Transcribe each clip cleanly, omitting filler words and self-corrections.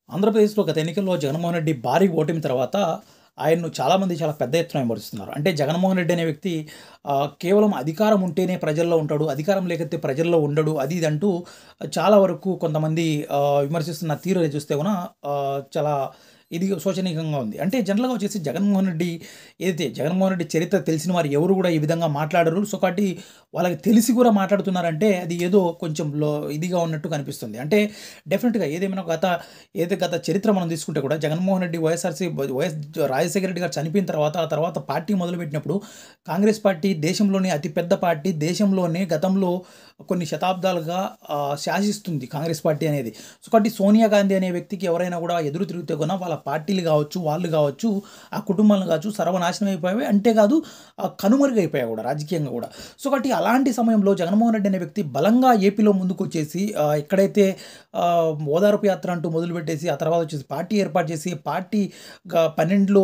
ఆంధ్రప్రదేశ్‌లో గత ఎన్నికల్లో జగన్మోహన్ రెడ్డి భారీ ఓటమి తర్వాత ఆయన్ను చాలామంది చాలా పెద్ద ఎత్తున విమర్శిస్తున్నారు. అంటే జగన్మోహన్ రెడ్డి అనే వ్యక్తి కేవలం అధికారం ఉంటేనే ప్రజల్లో ఉంటాడు. అధికారం లేకపోతే ప్రజల్లో ఉండడు. అది ఇది అంటూ చాలా వరకు కొంతమంది విమర్శిస్తున్న తీరు చూస్తే కూడా చాలా ఇది శోచనీయంగా ఉంది. అంటే జనరల్‌గా వచ్చేసి జగన్మోహన్ రెడ్డి చరిత్ర తెలిసిన వారు ఎవరు కూడా ఈ విధంగా మాట్లాడరు. సో, కాబట్టి వాళ్ళకి తెలిసి కూడా మాట్లాడుతున్నారంటే అది ఏదో కొంచెం ఇదిగా ఉన్నట్టు కనిపిస్తుంది. అంటే డెఫినిట్‌గా ఏదేమైనా గత చరిత్ర మనం తీసుకుంటే కూడా జగన్మోహన్ రెడ్డి రాజశేఖర రెడ్డి గారు చనిపోయిన తర్వాత, ఆ తర్వాత పార్టీ మొదలుపెట్టినప్పుడు కాంగ్రెస్ పార్టీ దేశంలోనే అతిపెద్ద పార్టీ. దేశంలోనే గతంలో కొన్ని శతాబ్దాలుగా శాసిస్తుంది కాంగ్రెస్ పార్టీ అనేది. సో, కాబట్టి సోనియా గాంధీ అనే వ్యక్తికి ఎవరైనా కూడా ఎదురు తిరిగితే కూడా వాళ్ళ పార్టీలు కావచ్చు, వాళ్ళు కావచ్చు, ఆ కుటుంబాలను కావచ్చు సర్వనాశనం అయిపోయాయి. అంతేకాదు కనుమరుగైపోయాయి కూడా రాజకీయంగా కూడా. సో, కాబట్టి అలాంటి సమయంలో జగన్మోహన్ రెడ్డి అనే వ్యక్తి బలంగా ఏపీలో ముందుకొచ్చేసి ఎక్కడైతే ఓదార్పు యాత్ర అంటూ మొదలుపెట్టేసి, ఆ తర్వాత వచ్చేసి పార్టీ ఏర్పాటు చేసి, పార్టీ 12లో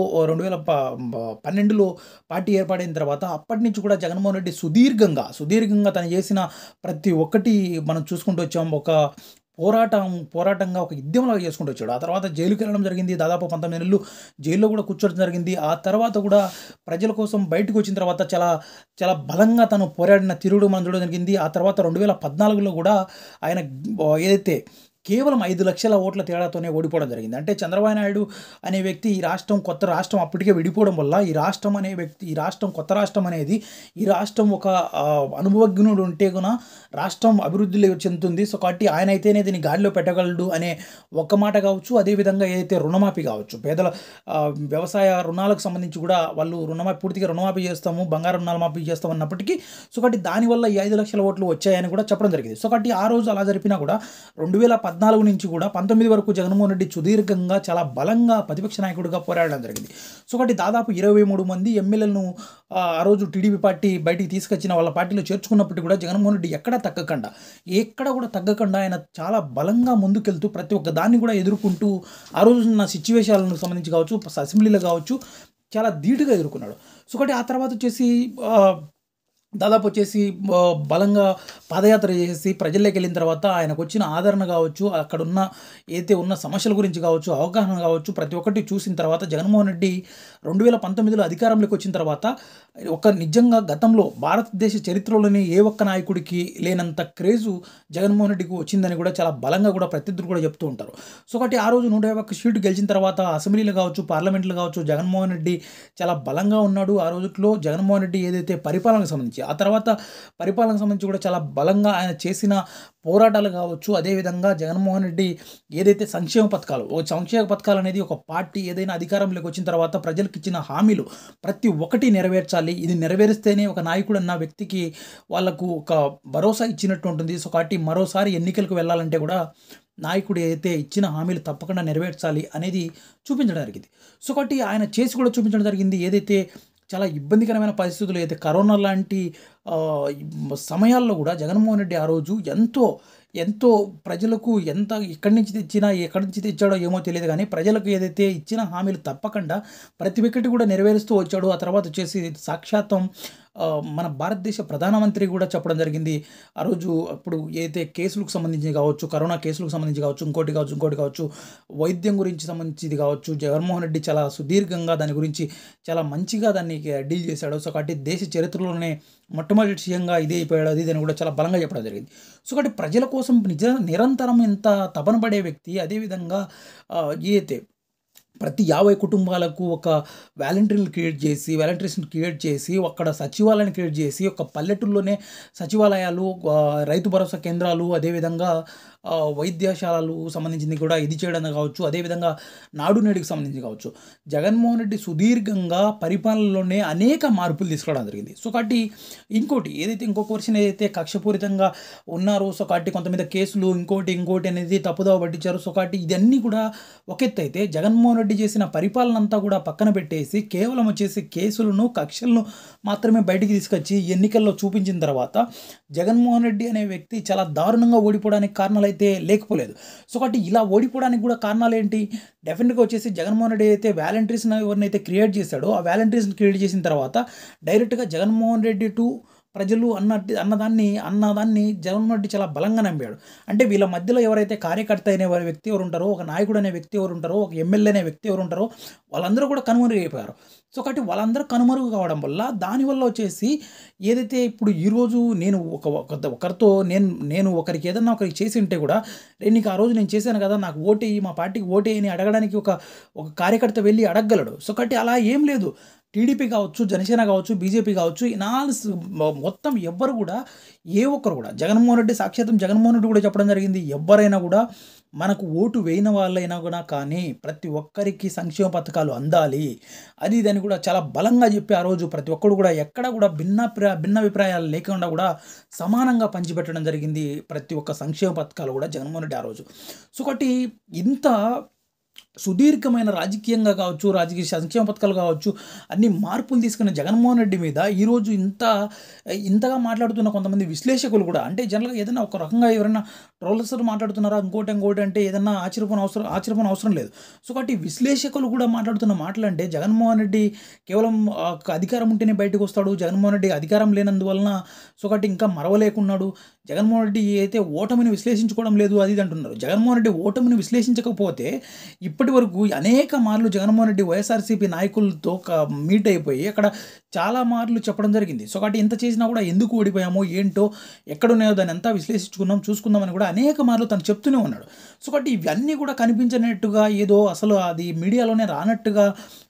పార్టీ ఏర్పాటైన తర్వాత అప్పటి నుంచి కూడా జగన్మోహన్ రెడ్డి సుదీర్ఘంగా తను చేసిన ప్రతి ఒక్కటి మనం చూసుకుంటూ వచ్చాం. ఒక పోరాటంగా ఒక యుద్ధంలాగా చేసుకుంటూ వచ్చాడు. ఆ తర్వాత జైలుకెళ్ళడం జరిగింది. దాదాపు 19 నెలలు జైల్లో కూడా కూర్చోవడం జరిగింది. ఆ తర్వాత కూడా ప్రజల కోసం బయటకొచ్చిన తర్వాత చాలా చాలా బలంగా తను పోరాడిన తీరుడు మనం చూడడం జరిగింది. ఆ తర్వాత 2014లో కూడా ఆయన ఏదైతే కేవలం 5,00,000 ఓట్ల తేడాతోనే ఓడిపోవడం జరిగింది. అంటే చంద్రబాబు నాయుడు అనే వ్యక్తి కొత్త రాష్ట్రం అప్పటికే విడిపోవడం వల్ల ఈ రాష్ట్రం కొత్త రాష్ట్రం అనేది ఈ రాష్ట్రం ఒక అనుభవజ్ఞుడు ఉంటే గున రాష్ట్రం అభివృద్ధిలో చెందుతుంది. సో, కాబట్టి ఆయన అయితేనే దీన్ని గాడిలో పెట్టగలడు అనే ఒక్క మాట కావచ్చు. అదేవిధంగా ఏదైతే రుణమాఫీ కావచ్చు, పేదల వ్యవసాయ రుణాలకు సంబంధించి కూడా వాళ్ళు పూర్తిగా రుణమాఫీ చేస్తాము, బంగారం రుణాలు మాఫీ చేస్తాం అన్నప్పటికీ సో, కాబట్టి దానివల్ల ఈ 5,00,000 ఓట్లు వచ్చాయని కూడా చెప్పడం జరిగింది. సో, కాబట్టి ఆ రోజు అలా జరిపినా కూడా 2014 నుంచి కూడా 19 వరకు జగన్మోహన్ రెడ్డి సుదీర్ఘంగా చాలా బలంగా ప్రతిపక్ష నాయకుడిగా పోరాడడం జరిగింది. సో, కాబట్టి దాదాపు 23 మంది ఎమ్మెల్యేలను ఆ రోజు టీడీపీ పార్టీ బయటికి తీసుకొచ్చిన వాళ్ళ పార్టీలో చేర్చుకున్నప్పటికీ కూడా జగన్మోహన్ రెడ్డి ఎక్కడ కూడా తగ్గకుండా ఆయన చాలా బలంగా ముందుకెళ్తూ ప్రతి ఒక్క దాన్ని కూడా ఎదుర్కొంటూ ఆ రోజున్న సిట్యుయేషన్లకు సంబంధించి కావచ్చు, అసెంబ్లీలో కావచ్చు చాలా ధీటుగా ఎదుర్కొన్నాడు. సో, కాబట్టి ఆ తర్వాత వచ్చేసి దాదాపు వచ్చేసి బలంగా పాదయాత్ర చేసేసి ప్రజల్లోకి వెళ్ళిన తర్వాత ఆయనకొచ్చిన ఆదరణ కావచ్చు, అక్కడున్న ఏదైతే ఉన్న సమస్యల గురించి కావచ్చు, అవగాహన కావచ్చు, ప్రతి ఒక్కటి చూసిన తర్వాత జగన్మోహన్ రెడ్డి 2019లో అధికారంలోకి వచ్చిన తర్వాత నిజంగా గతంలో భారతదేశ చరిత్రలోని ఏ ఒక్క నాయకుడికి లేనంత క్రేజు జగన్మోహన్ రెడ్డికి వచ్చిందని కూడా చాలా బలంగా కూడా ప్రత్యర్థులు కూడా చెప్తూ ఉంటారు. సో, కాబట్టి ఆ రోజు 151 సీటు గెలిచిన తర్వాత అసెంబ్లీలు కావచ్చు, పార్లమెంట్లు కావచ్చు జగన్మోహన్ రెడ్డి చాలా బలంగా ఉన్నాడు. ఆ రోజుల్లో జగన్మోహన్ రెడ్డి ఏదైతే పరిపాలనకు సంబంధించి ఆ తర్వాత పరిపాలనకు సంబంధించి కూడా చాలా బలంగా ఆయన చేసిన పోరాటాలు కావచ్చు, అదేవిధంగా జగన్మోహన్ రెడ్డి ఏదైతే సంక్షేమ పథకాలు అనేది ఒక పార్టీ ఏదైనా అధికారంలోకి వచ్చిన తర్వాత ప్రజలకు ఇచ్చిన హామీలు ప్రతి ఒక్కటి నెరవేర్చాలి. ఇది నెరవేరిస్తేనే ఒక నాయకుడు అన్న వ్యక్తికి వాళ్ళకు ఒక భరోసా ఇచ్చినట్టు ఉంటుంది. సో, కాబట్టి మరోసారి ఎన్నికలకు వెళ్ళాలంటే కూడా నాయకుడు ఏదైతే ఇచ్చిన హామీలు తప్పకుండా నెరవేర్చాలి అనేది చూపించడం జరిగింది. సో, కాబట్టి ఆయన చేసి కూడా చూపించడం జరిగింది. ఏదైతే చాలా ఇబ్బందికరమైన పరిస్థితులు అయితే కరోనా లాంటి సమయాల్లో కూడా జగన్మోహన్ రెడ్డి ఆ రోజు ఎంతో ప్రజలకు ఎక్కడి నుంచి తెచ్చాడో ఏమో తెలియదు కానీ ప్రజలకు ఏదైతే ఇచ్చిన హామీలు తప్పకుండా ప్రతి ఒక్కటి కూడా నెరవేరుస్తూ వచ్చాడు. ఆ తర్వాత వచ్చేసి సాక్షాత్తం మన భారతదేశ ప్రధానమంత్రి కూడా చెప్పడం జరిగింది. ఆ రోజు అప్పుడు ఏదైతే కేసులకు సంబంధించి కావచ్చు, కరోనా కేసులకు సంబంధించి కావచ్చు, ఇంకోటి కావచ్చు, వైద్యం గురించి సంబంధించింది కావచ్చు, జగన్మోహన్ రెడ్డి చాలా సుదీర్ఘంగా దాని గురించి చాలా మంచిగా దాన్ని డీల్ చేశాడు. సో, కాబట్టి దేశ చరిత్రలోనే మొట్టమొదటి సీఎంగా ఇదే అయిపోయాడు. అది అని కూడా చాలా బలంగా చెప్పడం జరిగింది. సో, కాబట్టి ప్రజల కోసం నిరంతరం ఎంత తపన పడే వ్యక్తి. అదేవిధంగా ఏదైతే ప్రతి 50 కుటుంబాలకు ఒక వాలంటీర్స్‌ని క్రియేట్ చేసి అక్కడ సచివాలయాన్ని క్రియేట్ చేసి ఒక పల్లెటూరులోనే సచివాలయాలు, రైతు భరోసా కేంద్రాలు, అదేవిధంగా వైద్యశాలలు సంబంధించింది కూడా ఇది చేయడం కావచ్చు, అదేవిధంగా నాడు నేడుకి సంబంధించి కావచ్చు. జగన్మోహన్ రెడ్డి సుదీర్ఘంగా పరిపాలనలోనే అనేక మార్పులు తీసుకురావడం జరిగింది. సో, కాబట్టి ఇంకొక వర్షన్ ఏదైతే కక్షపూరితంగా ఉన్నారో, సో, కాబట్టి కొంత మీద కేసులు ఇంకోటి అనేది తప్పుదోవ పట్టించారు. సో, కాబట్టి ఇదన్నీ కూడా ఒక ఎత్తైతే జగన్మోహన్ రెడ్డి చేసిన పరిపాలన అంతా కూడా పక్కన పెట్టేసి కేవలం వచ్చేసి కేసులను, కక్షలను మాత్రమే బయటికి తీసుకొచ్చి ఎన్నికల్లో చూపించిన తర్వాత జగన్మోహన్ రెడ్డి అనే వ్యక్తి చాలా దారుణంగా ఓడిపోవడానికి కారణాలైతే లేకపోలేదు. సో, కాబట్టి ఇలా ఓడిపోవడానికి కూడా కారణాలేంటి? డెఫినెట్‌గా వచ్చేసి జగన్మోహన్ రెడ్డి అయితే ఎవరినైతే క్రియేట్ చేశాడో ఆ వాలంటీర్స్‌ని క్రియేట్ చేసిన తర్వాత డైరెక్ట్‌గా జగన్మోహన్ రెడ్డి టు ప్రజలు అన్నదాన్ని జగన్మోహన్ రెడ్డి చాలా బలంగా నమ్మాడు. అంటే వీళ్ళ మధ్యలో ఎవరైతే కార్యకర్త అనే వ్యక్తి ఎవరు ఉంటారో, ఒక నాయకుడు అనే వ్యక్తి ఎవరు ఉంటారో, ఒక ఎమ్మెల్యే అనే వ్యక్తి ఎవరు ఉంటారో వాళ్ళందరూ కూడా కనుమరుగైపోయారు. సో, కాబట్టి వాళ్ళందరూ కనుమరుగు కావడం వల్ల దానివల్ల వచ్చేసి ఏదైతే ఇప్పుడు ఈరోజు నేను ఒకరితో నేను ఒకరికి ఏదన్నా ఒకరికి చేసి ఉంటే కూడా, "రేయ్! నీకు ఆ రోజు నేను చేశాను కదా! నాకు ఓటెయ్యి, మా పార్టీకి ఓటెయ్యి" అని అడగడానికి ఒక ఒక కార్యకర్త వెళ్లి అడగగలడు. సో, కాబట్టి అలా ఏం లేదు. టీడీపీ కావచ్చు, జనసేన కావచ్చు, బీజేపీ కావచ్చు, ఈ మొత్తం ఎవ్వరు కూడా ఏ ఒక్కరు కూడా జగన్మోహన్ రెడ్డి సాక్షాత్తం జగన్మోహన్ రెడ్డి కూడా చెప్పడం జరిగింది. ఎవ్వరైనా కూడా మనకు ఓటు వేయని వాళ్ళైనా కూడా కానీ ప్రతి ఒక్కరికి సంక్షేమ పథకాలు అందాలి. అది ఇది అని కూడా చాలా బలంగా చెప్పి ఆ రోజు ప్రతి ఒక్కడు కూడా ఎక్కడ కూడా భిన్నాభిప్రాయాలు లేకుండా కూడా సమానంగా పంచిపెట్టడం జరిగింది. ప్రతి ఒక్క సంక్షేమ పథకాలు కూడా జగన్మోహన్ రెడ్డి ఆ రోజు. సో, కాబట్టి ఇంత సుదీర్ఘమైన రాజకీయంగా కావచ్చు, రాజకీయ సంక్షేమ పథకాలు కావచ్చు, అన్ని మార్పులు తీసుకున్న జగన్మోహన్ రెడ్డి మీద ఈరోజు ఇంతగా మాట్లాడుతున్న కొంతమంది విశ్లేషకులు కూడా, అంటే జనరల్‌గా ఏదైనా ఒక రకంగా ఎవరైనా ట్రోలర్స్ మాట్లాడుతున్నారా, ఇంకోటి అంటే ఏదన్నా ఆశ్చర్యపోనవసరం లేదు. సో, కాబట్టి విశ్లేషకులు కూడా మాట్లాడుతున్న మాటలంటే జగన్మోహన్ రెడ్డి కేవలం అధికారం ఉంటేనే బయటకొస్తాడు. జగన్మోహన్ రెడ్డి అధికారం లేనందువలన సో, కాబట్టి ఇంకా మరవలేకున్నాడు. జగన్మోహన్ రెడ్డి అయితే ఓటమిని విశ్లేషించుకోవడం లేదు అది ఇది అంటున్నారు. జగన్మోహన్ రెడ్డి ఓటమిని విశ్లేషించకపోతే ఇప్పటివరకు అనేక మార్లు జగన్మోహన్ రెడ్డి వైఎస్ఆర్‌సీపీ నాయకులతో మీట్ అయిపోయి అక్కడ చాలా మార్లు చెప్పడం జరిగింది. సో, కాబట్టి ఇంత చేసినా కూడా ఎందుకు ఓడిపోయామో, ఏంటో, ఎక్కడున్నాయో దాన్నంతా చూసుకుందామని కూడా అనేక మార్లు తను చెప్తూనే ఉన్నాడు. సో, కాబట్టి ఇవన్నీ కూడా కనిపించనట్టుగా ఏదో అసలు అది మీడియాలోనే రానట్టుగా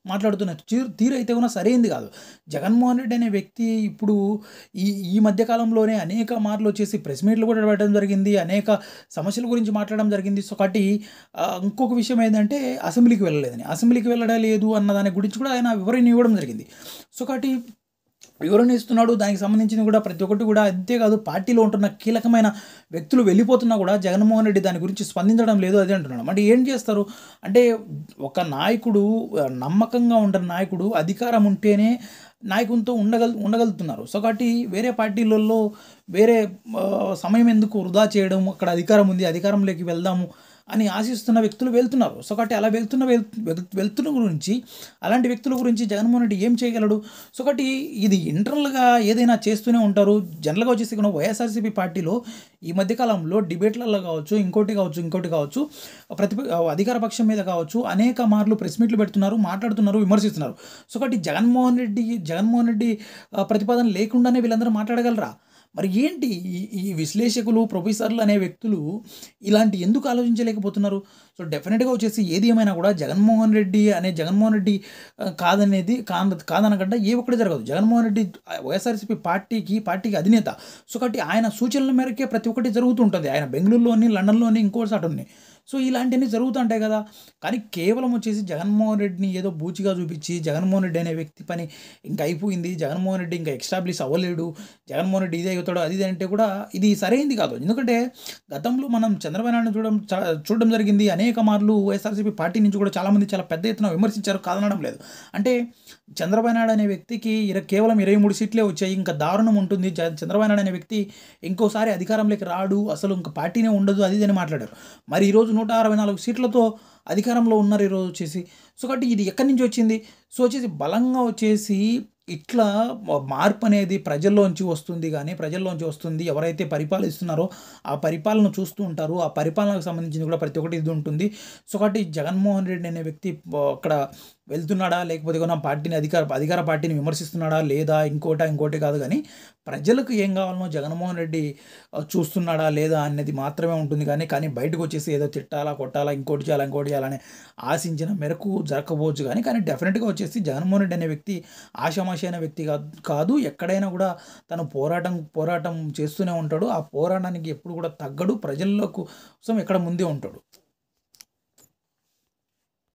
మాట్లాడుతున్న తీరైతే కూడా సరైంది కాదు. జగన్మోహన్ రెడ్డి అనే వ్యక్తి ఇప్పుడు ఈ ఈ మధ్య కాలంలోనే అనేక మార్లు వచ్చేసి ప్రెస్ మీట్లు కూడా పెట్టడం జరిగింది. అనేక సమస్యల గురించి మాట్లాడడం జరిగింది. సో, కాబట్టి ఇంకొక విషయం ఏందంటే అసెంబ్లీకి వెళ్ళలేదని. అసెంబ్లీకి వెళ్ళడం లేదు అన్న దాని గురించి కూడా ఆయన వివరణ ఇవ్వడం జరిగింది. సో, కాబట్టి వివరణ ఇస్తున్నాడు. దానికి సంబంధించింది కూడా ప్రతి ఒక్కటి కూడా అంతేకాదు పార్టీలో ఉంటున్న కీలకమైన వ్యక్తులు వెళ్ళిపోతున్నా కూడా జగన్మోహన్ రెడ్డి దాని గురించి స్పందించడం లేదు అది అంటున్నాడు. అంటే ఏం చేస్తారు? అంటే ఒక నాయకుడు నమ్మకంగా ఉండని నాయకుడు అధికారం ఉంటేనే నాయకునితో ఉండగలుగుతున్నారు. సో, కాబట్టి వేరే పార్టీలలో వేరే సమయం ఎందుకు వృధా చేయడం, అక్కడ అధికారం ఉంది, అధికారంలోకి వెళ్దాము అని ఆశిస్తున్న వ్యక్తులు వెళ్తున్నారు. సో, కాబట్టి అలా వెళ్తున్న గురించి అలాంటి వ్యక్తుల గురించి జగన్మోహన్ రెడ్డి ఏం చేయగలడు? సో, కాబట్టి ఇది ఇంటర్నల్‌గా ఏదైనా చేస్తూనే ఉంటారు. జనరల్‌గా వచ్చేసి వైఎస్ఆర్‌సీపీ పార్టీలో ఈ మధ్య కాలంలో డిబేట్‌లలో కావచ్చు, ఇంకోటి కావచ్చు అధికార పక్షం మీద కావచ్చు అనేక మార్లు ప్రెస్ మీట్లు పెడుతున్నారు, మాట్లాడుతున్నారు, విమర్శిస్తున్నారు. సో, కాబట్టి జగన్మోహన్ రెడ్డి ప్రతిపాదన లేకుండానే వీళ్ళందరూ మాట్లాడగలరా? మరి ఏంటి ఈ విశ్లేషకులు, ప్రొఫెసర్లు అనే వ్యక్తులు ఇలాంటి ఎందుకు ఆలోచించలేకపోతున్నారు? సో, డెఫినిట్‌గా వచ్చేసి ఏది ఏమైనా కూడా జగన్మోహన్ రెడ్డి కాదనకుండా ఏ ఒక్కటి జరగదు. జగన్మోహన్ రెడ్డి వైఎస్ఆర్‌సీపీ పార్టీకి అధినేత. సో, కాబట్టి ఆయన సూచనల మేరకే ప్రతి ఒక్కటి జరుగుతూ ఉంటుంది. ఆయన బెంగుళూరులోని, లండన్‌లోని, ఇంకో చోటున్ని. సో, ఇలాంటివన్నీ జరుగుతుంటాయి కదా! కానీ కేవలం వచ్చేసి జగన్మోహన్ రెడ్డిని ఏదో బూచిగా చూపించి, జగన్మోహన్ రెడ్డి అనే వ్యక్తి పని ఇంక అయిపోయింది. జగన్మోహన్ రెడ్డి ఇంకా ఎస్టాబ్లిష్ అవ్వలేడు. జగన్మోహన్ రెడ్డి ఇదే అవుతాడు అది ఇది అంటే కూడా ఇది సరైంది కాదు. ఎందుకంటే గతంలో మనం చంద్రబాబు నాయుడుని చూడడం జరిగింది. అనేక మార్లు వైఎస్ఆర్‌సీపీ పార్టీ నుంచి కూడా చాలామంది చాలా పెద్ద ఎత్తున విమర్శించారు, కాదనడం లేదు. అంటే చంద్రబాబు నాయుడు అనే వ్యక్తికి కేవలం 23 సీట్లే వచ్చాయి. ఇంకా దారుణం ఉంటుంది. చంద్రబాబు నాయుడు అనే వ్యక్తి ఇంకోసారి అధికారంలోకి రాడు, అసలు ఇంక పార్టీనే ఉండదు అది ఇది అని మాట్లాడారు. మరి ఈరోజు 164 సీట్లతో అధికారంలో ఉన్నారు ఈరోజు వచ్చేసి. సో, కాబట్టి ఇది ఎక్కడి నుంచి వచ్చింది? సో, వచ్చేసి బలంగా వచ్చేసి ఇట్లా మార్పు అనేది ప్రజల్లోంచి వస్తుంది. ఎవరైతే పరిపాలిస్తున్నారో ఆ పరిపాలన చూస్తూ ఉంటారు. ఆ పరిపాలనకు సంబంధించింది కూడా ప్రతి ఒక్కటి ఇది ఉంటుంది. సో, కాబట్టి జగన్మోహన్ రెడ్డి అనే వ్యక్తి అక్కడ వెళ్తున్నాడా, లేకపోతే ఏమన్నా అధికార పార్టీని విమర్శిస్తున్నాడా లేదా, ఇంకోటి కాదు కానీ ప్రజలకు ఏం కావాలనో జగన్మోహన్ రెడ్డి చూస్తున్నాడా లేదా అనేది మాత్రమే ఉంటుంది. కానీ బయటకు వచ్చేసి ఏదో తిట్టాలా, కొట్టాలా, ఇంకోటి చేయాలని ఆశించిన మేరకు జరగకపోవచ్చు. కానీ డెఫినెట్‌గా వచ్చేసి జగన్మోహన్ రెడ్డి అనే వ్యక్తి ఆషామాషి అయిన వ్యక్తి కాదు. ఎక్కడైనా కూడా తను పోరాటం చేస్తూనే ఉంటాడు. ఆ పోరాటానికి ఎప్పుడు కూడా తగ్గడు. ప్రజల కోసం ఎక్కడ ముందే ఉంటాడు.